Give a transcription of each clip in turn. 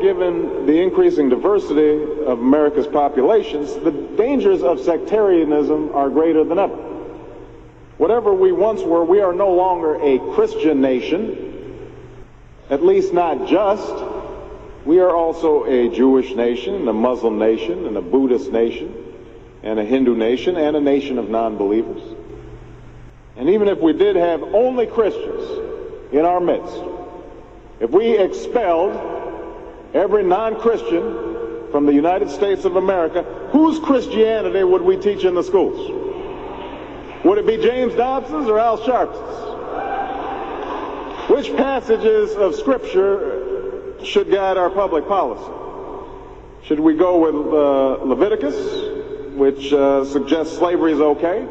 Given the increasing diversity of America's populations, the dangers of sectarianism are greater than ever. Whatever we once were, we are no longer a Christian nation, at least not just. We are also a Jewish nation, a Muslim nation, and a Buddhist nation, and a Hindu nation, and a nation of non-believers. And even if we did have only Christians in our midst, if we expelled every non-Christian from the United States of America, whose Christianity would we teach in the schools? Would it be James Dobson's or Al Sharps's? Which passages of Scripture should guide our public policy? Should we go with Leviticus, which suggests slavery is okay,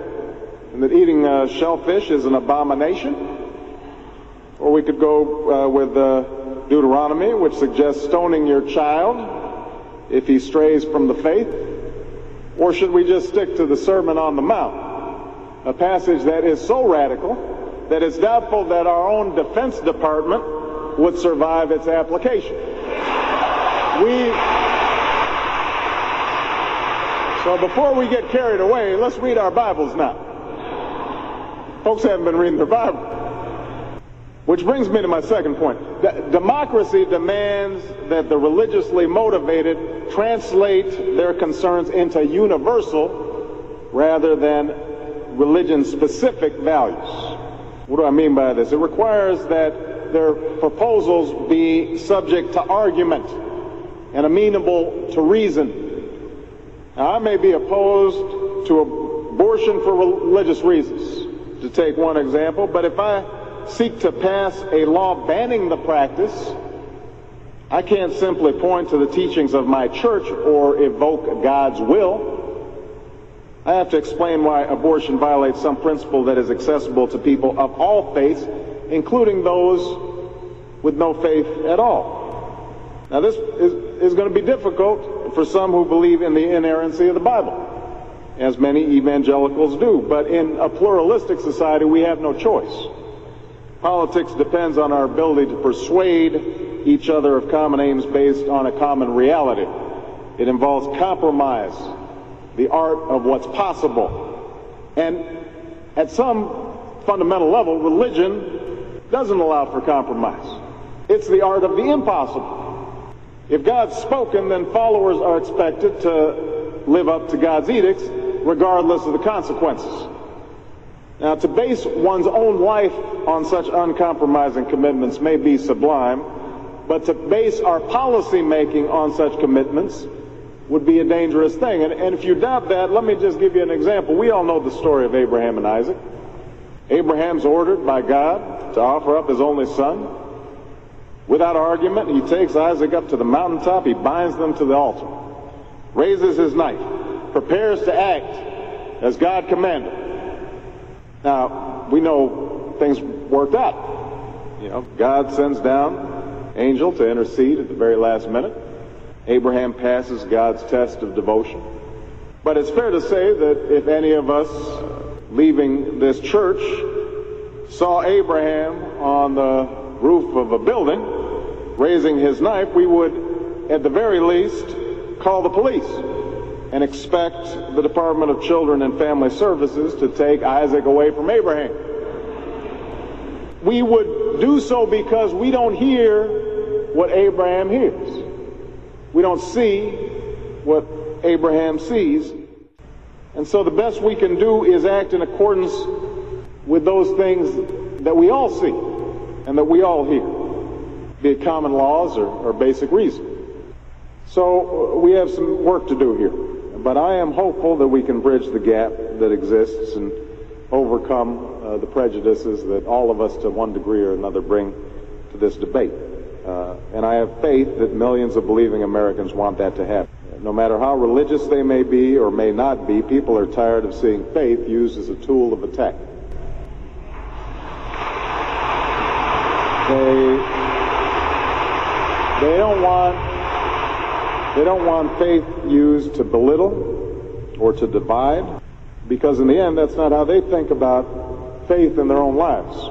and that eating shellfish is an abomination? Or we could go with Deuteronomy, which suggests stoning your child if he strays from the faith? Or should we just stick to the Sermon on the Mount, a passage that is so radical that it's doubtful that our own Defense Department would survive its application? So before we get carried away, let's read our Bibles now. Folks haven't been reading their Bible. Which brings me to my second point. Democracy demands that the religiously motivated translate their concerns into universal rather than religion-specific values. What do I mean by this? It requires that their proposals be subject to argument and amenable to reason. Now, I may be opposed to abortion for religious reasons, to take one example, but if I seek to pass a law banning the practice, I can't simply point to the teachings of my church or evoke God's will. I have to explain why abortion violates some principle that is accessible to people of all faiths, including those with no faith at all. Now, this is going to be difficult for some who believe in the inerrancy of the Bible, as many evangelicals do, but in a pluralistic society, we have no choice. Politics depends on our ability to persuade each other of common aims based on a common reality. It involves compromise, the art of what's possible. And at some fundamental level, religion doesn't allow for compromise. It's the art of the impossible. If God's spoken, then followers are expected to live up to God's edicts, regardless of the consequences. Now, to base one's own life on such uncompromising commitments may be sublime, but to base our policy making on such commitments would be a dangerous thing. And if you doubt that, let me just give you an example. We all know the story of Abraham and Isaac. Abraham's ordered by God to offer up his only son. Without argument, he takes Isaac up to the mountaintop, he binds them to the altar, raises his knife, prepares to act as God commanded. Now, we know things worked out. You know, God sends down an angel to intercede at the very last minute. Abraham passes God's test of devotion. But it's fair to say that if any of us leaving this church saw Abraham on the roof of a building raising his knife, we would, at the very least, call the police and expect the Department of Children and Family Services to take Isaac away from Abraham. We would do so because we don't hear what Abraham hears. We don't see what Abraham sees. And so the best we can do is act in accordance with those things that we all see and that we all hear, be it common laws or basic reason. So we have some work to do here. But I am hopeful that we can bridge the gap that exists and overcome the prejudices that all of us to one degree or another bring to this debate. And I have faith that millions of believing Americans want that to happen. No matter how religious they may be or may not be, people are tired of seeing faith used as a tool of attack. They don't want faith used to belittle or to divide, because in the end, that's not how they think about faith in their own lives.